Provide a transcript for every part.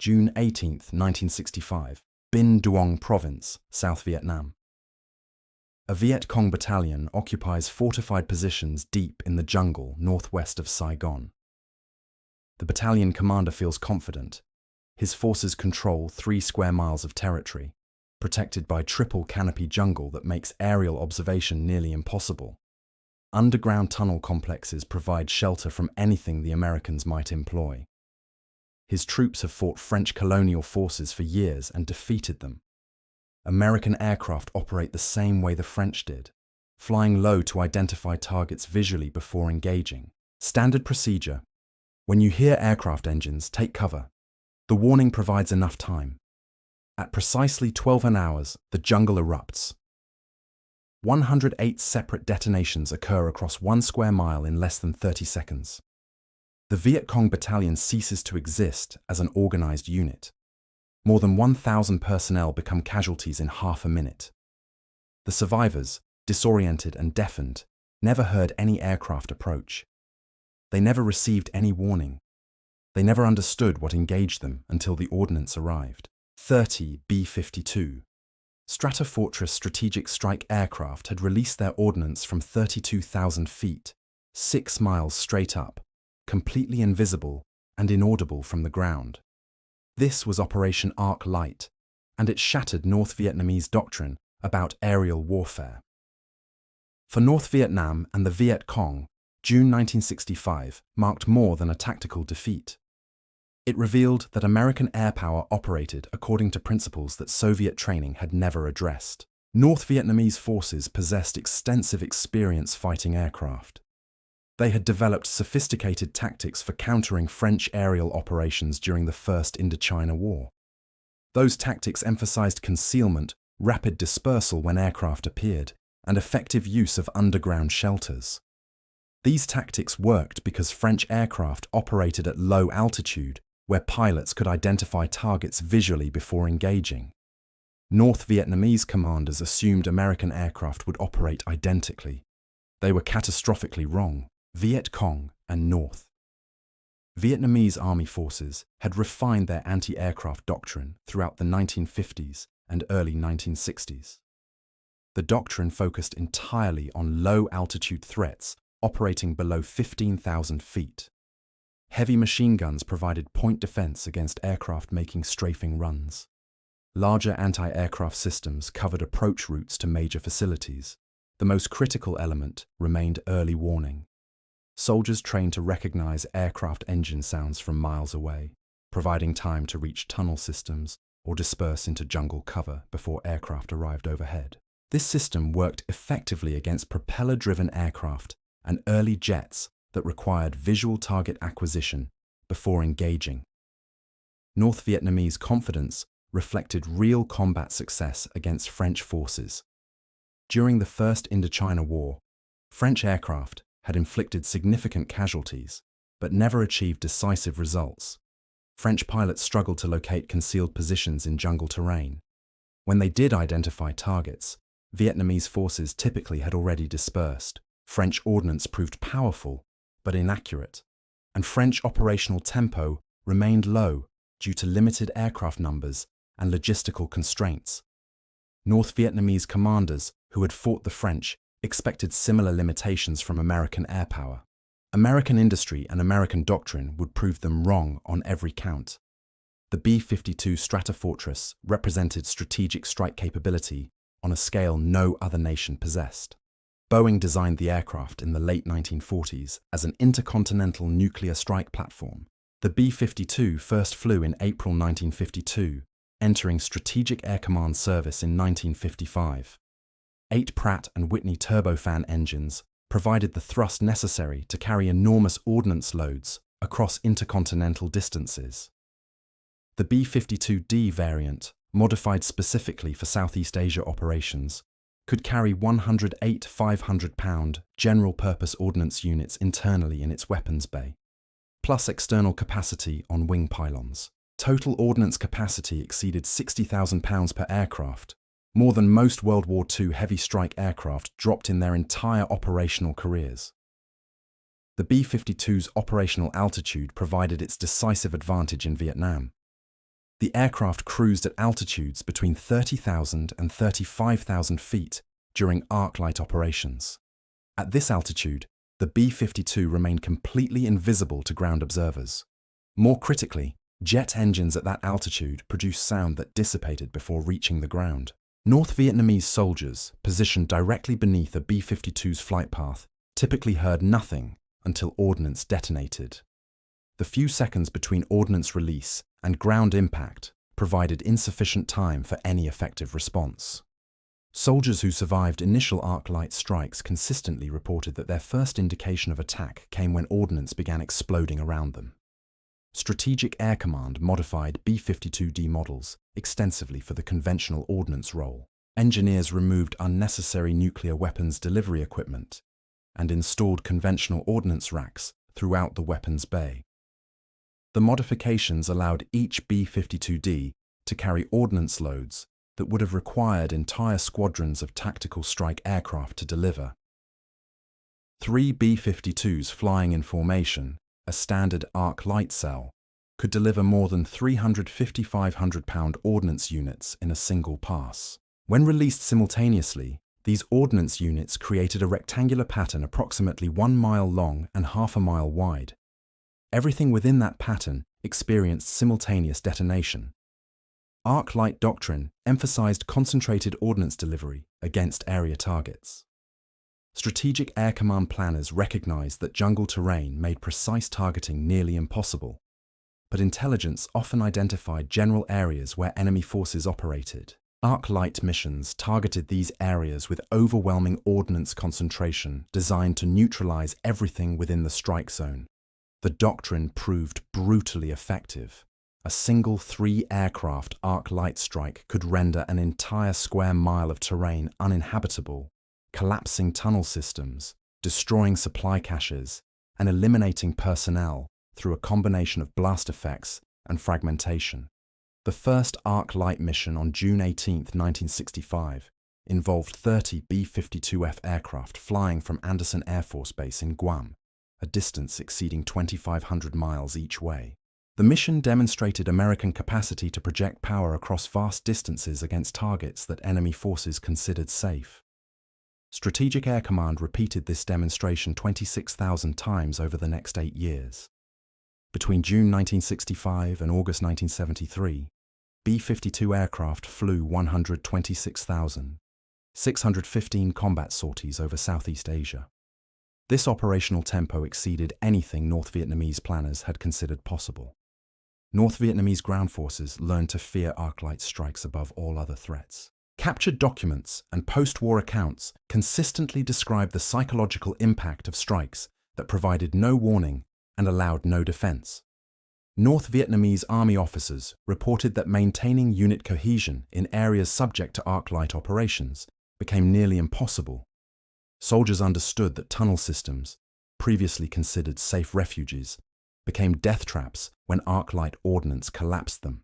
June 18, 1965, Binh Duong Province, South Vietnam. A Viet Cong battalion occupies fortified positions deep in the jungle northwest of Saigon. The battalion commander feels confident. His forces control 3 square miles of territory, protected by triple canopy jungle that makes aerial observation nearly impossible. Underground tunnel complexes provide shelter from anything the Americans might employ. His troops have fought French colonial forces for years and defeated them. American aircraft operate the same way the French did, flying low to identify targets visually before engaging. Standard procedure: when you hear aircraft engines, take cover. The warning provides enough time. At precisely 12 hours, the jungle erupts. 108 separate detonations occur across 1 square mile in less than 30 seconds. The Viet Cong battalion ceases to exist as an organized unit. More than 1,000 personnel become casualties in half a minute. The survivors, disoriented and deafened, never heard any aircraft approach. They never received any warning. They never understood what engaged them until the ordnance arrived. 30 B-52 Stratofortress strategic strike aircraft had released their ordnance from 32,000 feet, 6 miles straight up, completely invisible and inaudible from the ground. This was Operation Arc Light, and it shattered North Vietnamese doctrine about aerial warfare. For North Vietnam and the Viet Cong, June 1965 marked more than a tactical defeat. It revealed that American air power operated according to principles that Soviet training had never addressed. North Vietnamese forces possessed extensive experience fighting aircraft. They had developed sophisticated tactics for countering French aerial operations during the First Indochina War. Those tactics emphasized concealment, rapid dispersal when aircraft appeared, and effective use of underground shelters. These tactics worked because French aircraft operated at low altitude, where pilots could identify targets visually before engaging. North Vietnamese commanders assumed American aircraft would operate identically. They were catastrophically wrong. Viet Cong and North Vietnamese army forces had refined their anti-aircraft doctrine throughout the 1950s and early 1960s. The doctrine focused entirely on low-altitude threats operating below 15,000 feet. Heavy machine guns provided point defense against aircraft making strafing runs. Larger anti-aircraft systems covered approach routes to major facilities. The most critical element remained early warning. Soldiers trained to recognize aircraft engine sounds from miles away, providing time to reach tunnel systems or disperse into jungle cover before aircraft arrived overhead. This system worked effectively against propeller-driven aircraft and early jets that required visual target acquisition before engaging. North Vietnamese confidence reflected real combat success against French forces. During the First Indochina War, French aircraft had inflicted significant casualties, but never achieved decisive results. French pilots struggled to locate concealed positions in jungle terrain. When they did identify targets, Vietnamese forces typically had already dispersed. French ordnance proved powerful, but inaccurate, and French operational tempo remained low due to limited aircraft numbers and logistical constraints. North Vietnamese commanders who had fought the French expected similar limitations from American air power. American industry and American doctrine would prove them wrong on every count. The B-52 Stratofortress represented strategic strike capability on a scale no other nation possessed. Boeing designed the aircraft in the late 1940s as an intercontinental nuclear strike platform. The B-52 first flew in April 1952, entering Strategic Air Command service in 1955. 8 Pratt & Whitney turbofan engines provided the thrust necessary to carry enormous ordnance loads across intercontinental distances. The B-52D variant, modified specifically for Southeast Asia operations, could carry 108 500-pound general-purpose ordnance units internally in its weapons bay, plus external capacity on wing pylons. Total ordnance capacity exceeded 60,000 pounds per aircraft, more than most World War II heavy strike aircraft dropped in their entire operational careers. The B-52's operational altitude provided its decisive advantage in Vietnam. The aircraft cruised at altitudes between 30,000 and 35,000 feet during arc-light operations. At this altitude, the B-52 remained completely invisible to ground observers. More critically, jet engines at that altitude produced sound that dissipated before reaching the ground. North Vietnamese soldiers, positioned directly beneath a B-52's flight path, typically heard nothing until ordnance detonated. The few seconds between ordnance release and ground impact provided insufficient time for any effective response. Soldiers who survived initial arc-light strikes consistently reported that their first indication of attack came when ordnance began exploding around them. Strategic Air Command modified B-52D models extensively for the conventional ordnance role. Engineers removed unnecessary nuclear weapons delivery equipment and installed conventional ordnance racks throughout the weapons bay. The modifications allowed each B-52D to carry ordnance loads that would have required entire squadrons of tactical strike aircraft to deliver. 3 B-52s flying in formation, a standard arc light cell, could deliver more than 350 500-pound ordnance units in a single pass. When released simultaneously, these ordnance units created a rectangular pattern approximately 1 mile long and half a mile wide. Everything within that pattern experienced simultaneous detonation. Arc-light doctrine emphasized concentrated ordnance delivery against area targets. Strategic Air Command planners recognized that jungle terrain made precise targeting nearly impossible, but intelligence often identified general areas where enemy forces operated. Arc-light missions targeted these areas with overwhelming ordnance concentration designed to neutralize everything within the strike zone. The doctrine proved brutally effective. A single 3-aircraft arc-light strike could render an entire square mile of terrain uninhabitable, collapsing tunnel systems, destroying supply caches, and eliminating personnel through a combination of blast effects and fragmentation. The first arc-light mission on June 18, 1965, involved 30 B-52F aircraft flying from Andersen Air Force Base in Guam, a distance exceeding 2,500 miles each way. The mission demonstrated American capacity to project power across vast distances against targets that enemy forces considered safe. Strategic Air Command repeated this demonstration 26,000 times over the next 8 years. Between June 1965 and August 1973, B-52 aircraft flew 126,615 combat sorties over Southeast Asia. This operational tempo exceeded anything North Vietnamese planners had considered possible. North Vietnamese ground forces learned to fear arc-light strikes above all other threats. Captured documents and post-war accounts consistently describe the psychological impact of strikes that provided no warning and allowed no defense. North Vietnamese army officers reported that maintaining unit cohesion in areas subject to arc-light operations became nearly impossible. Soldiers understood that tunnel systems, previously considered safe refuges, became death traps when arc-light ordnance collapsed them.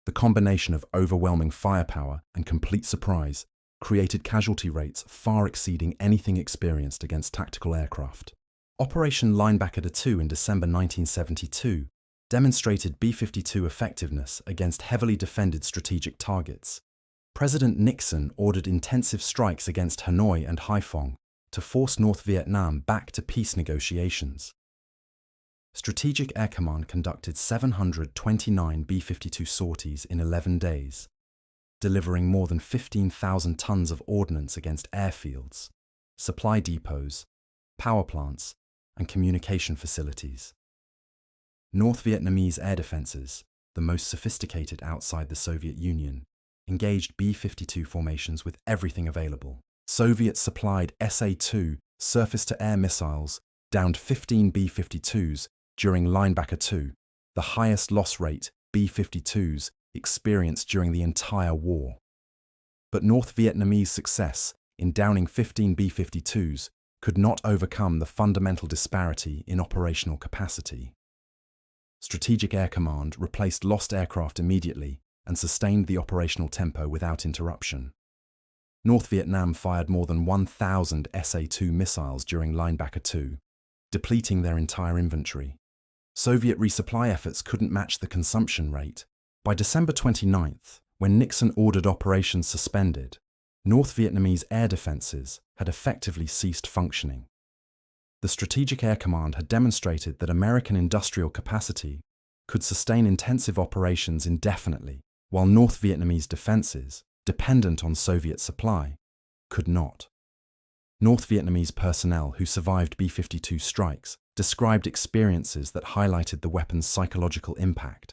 The combination of overwhelming firepower and complete surprise created casualty rates far exceeding anything experienced against tactical aircraft. Operation Linebacker II in December 1972 demonstrated B-52 effectiveness against heavily defended strategic targets. President Nixon ordered intensive strikes against Hanoi and Haiphong to force North Vietnam back to peace negotiations. Strategic Air Command conducted 729 B-52 sorties in 11 days, delivering more than 15,000 tons of ordnance against airfields, supply depots, power plants, and communication facilities. North Vietnamese air defenses, the most sophisticated outside the Soviet Union, engaged B-52 formations with everything available. Soviet-supplied SA-2 surface-to-air missiles downed 15 B-52s during Linebacker II, the highest loss rate B-52s experienced during the entire war. But North Vietnamese success in downing 15 B-52s could not overcome the fundamental disparity in operational capacity. Strategic Air Command replaced lost aircraft immediately and sustained the operational tempo without interruption. North Vietnam fired more than 1,000 SA-2 missiles during Linebacker II, depleting their entire inventory. Soviet resupply efforts couldn't match the consumption rate, By December 29th, when Nixon ordered operations suspended, North Vietnamese air defenses had effectively ceased functioning. The Strategic Air Command had demonstrated that American industrial capacity could sustain intensive operations indefinitely, while North Vietnamese defenses, dependent on Soviet supply, could not. North Vietnamese personnel who survived B-52 strikes described experiences that highlighted the weapon's psychological impact.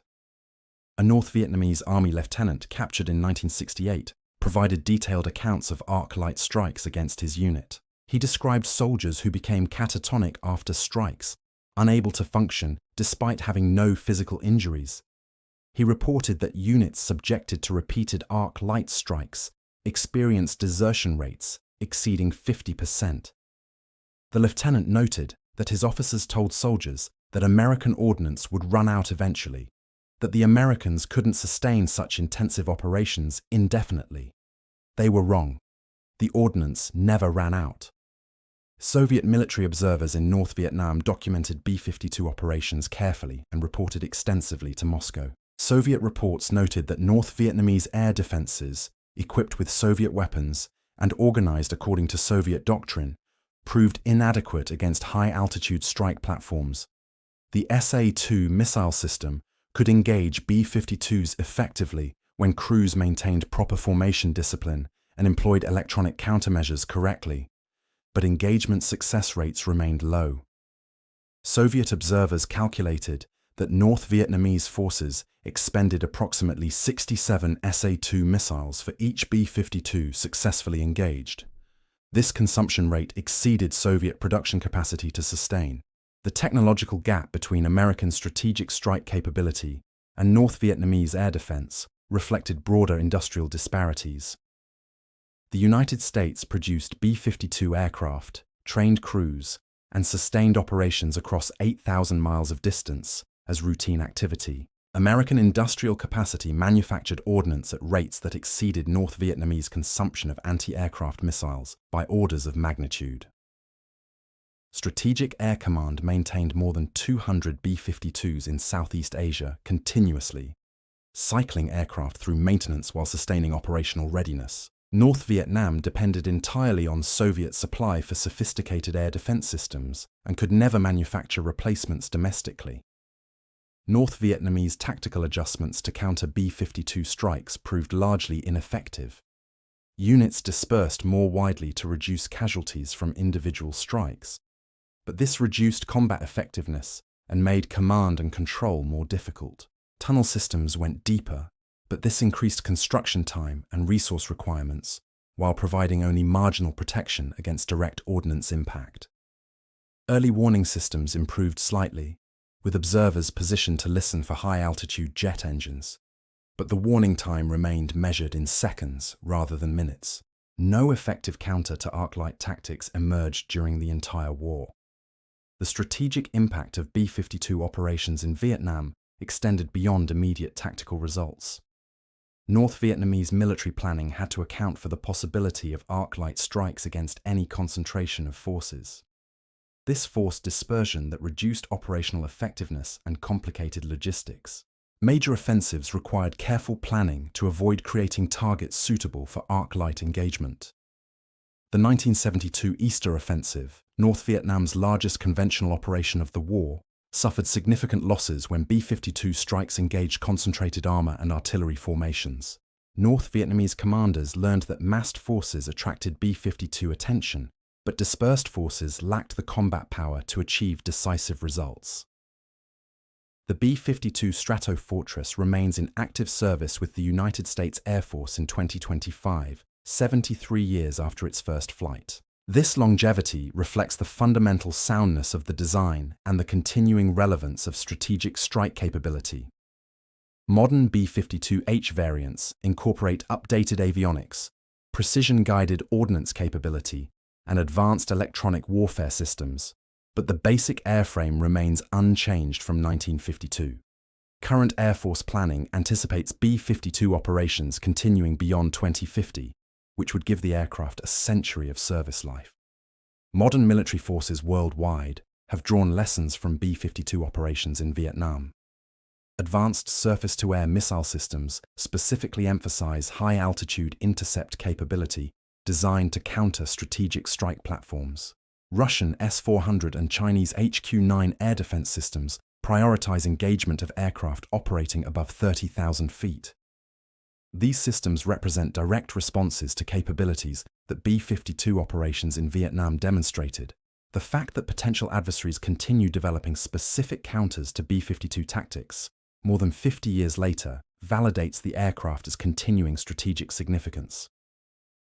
A North Vietnamese Army lieutenant captured in 1968 provided detailed accounts of arc-light strikes against his unit. He described soldiers who became catatonic after strikes, unable to function despite having no physical injuries. He reported that units subjected to repeated arc-light strikes experienced desertion rates exceeding 50%. The lieutenant noted that his officers told soldiers that American ordnance would run out eventually, that the Americans couldn't sustain such intensive operations indefinitely. They were wrong. The ordnance never ran out. Soviet military observers in North Vietnam documented B-52 operations carefully and reported extensively to Moscow. Soviet reports noted that North Vietnamese air defenses, equipped with Soviet weapons and organized according to Soviet doctrine, proved inadequate against high-altitude strike platforms. The SA-2 missile system could engage B-52s effectively when crews maintained proper formation discipline and employed electronic countermeasures correctly, but engagement success rates remained low. Soviet observers calculated that North Vietnamese forces expended approximately 67 SA-2 missiles for each B-52 successfully engaged. This consumption rate exceeded Soviet production capacity to sustain. The technological gap between American strategic strike capability and North Vietnamese air defense reflected broader industrial disparities. The United States produced B-52 aircraft, trained crews, and sustained operations across 8,000 miles of distance as routine activity. American industrial capacity manufactured ordnance at rates that exceeded North Vietnamese consumption of anti-aircraft missiles by orders of magnitude. Strategic Air Command maintained more than 200 B-52s in Southeast Asia continuously, cycling aircraft through maintenance while sustaining operational readiness. North Vietnam depended entirely on Soviet supply for sophisticated air defense systems and could never manufacture replacements domestically. North Vietnamese tactical adjustments to counter B-52 strikes proved largely ineffective. Units dispersed more widely to reduce casualties from individual strikes, but this reduced combat effectiveness and made command and control more difficult. Tunnel systems went deeper, but this increased construction time and resource requirements while providing only marginal protection against direct ordnance impact. Early warning systems improved slightly, with observers positioned to listen for high-altitude jet engines, but the warning time remained measured in seconds rather than minutes. No effective counter to arc-light tactics emerged during the entire war. The strategic impact of B-52 operations in Vietnam extended beyond immediate tactical results. North Vietnamese military planning had to account for the possibility of arc-light strikes against any concentration of forces. This forced dispersion that reduced operational effectiveness and complicated logistics. Major offensives required careful planning to avoid creating targets suitable for arc-light engagement. The 1972 Easter Offensive, North Vietnam's largest conventional operation of the war, suffered significant losses when B-52 strikes engaged concentrated armor and artillery formations. North Vietnamese commanders learned that massed forces attracted B-52 attention, but dispersed forces lacked the combat power to achieve decisive results. The B-52 Stratofortress remains in active service with the United States Air Force in 2025, 73 years after its first flight. This longevity reflects the fundamental soundness of the design and the continuing relevance of strategic strike capability. Modern B-52H variants incorporate updated avionics, precision-guided ordnance capability, and advanced electronic warfare systems, but the basic airframe remains unchanged from 1952. Current Air Force planning anticipates B-52 operations continuing beyond 2050, which would give the aircraft a century of service life. Modern military forces worldwide have drawn lessons from B-52 operations in Vietnam. Advanced surface-to-air missile systems specifically emphasize high-altitude intercept capability designed to counter strategic strike platforms. Russian S-400 and Chinese HQ-9 air defense systems prioritize engagement of aircraft operating above 30,000 feet. These systems represent direct responses to capabilities that B-52 operations in Vietnam demonstrated. The fact that potential adversaries continue developing specific counters to B-52 tactics more than 50 years later validates the aircraft as continuing strategic significance.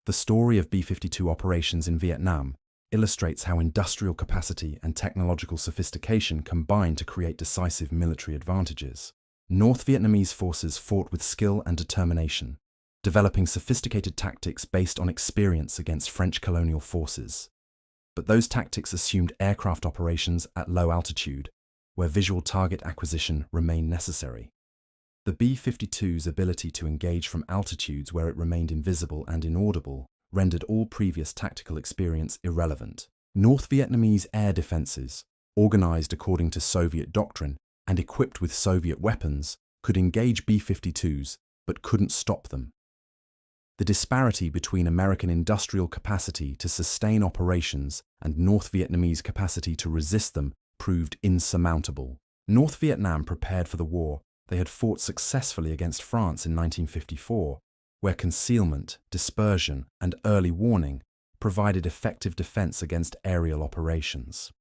The story of B-52 operations in Vietnam illustrates how industrial capacity and technological sophistication combine to create decisive military advantages. North Vietnamese forces fought with skill and determination, developing sophisticated tactics based on experience against French colonial forces. But those tactics assumed aircraft operations at low altitude, where visual target acquisition remained necessary. The B-52's ability to engage from altitudes where it remained invisible and inaudible rendered all previous tactical experience irrelevant. North Vietnamese air defenses, organized according to Soviet doctrine and equipped with Soviet weapons, could engage B-52s but couldn't stop them. The disparity between American industrial capacity to sustain operations and North Vietnamese capacity to resist them proved insurmountable. North Vietnam prepared for the war. They had fought successfully against France in 1954, where concealment, dispersion, and early warning provided effective defense against aerial operations.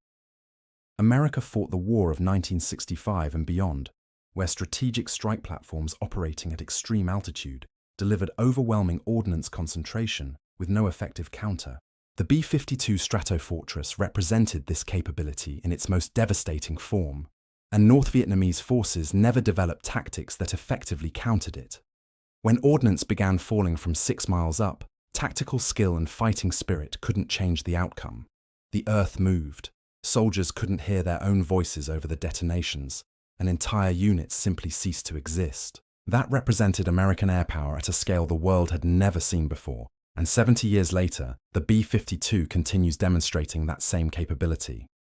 America fought the war of 1965 and beyond, where strategic strike platforms operating at extreme altitude delivered overwhelming ordnance concentration with no effective counter. The B-52 Stratofortress represented this capability in its most devastating form, and North Vietnamese forces never developed tactics that effectively countered it. When ordnance began falling from 6 miles up, tactical skill and fighting spirit couldn't change the outcome. The earth moved. Soldiers couldn't hear their own voices over the detonations, and entire units simply ceased to exist. That represented American air power at a scale the world had never seen before, and 70 years later, the B-52 continues demonstrating that same capability.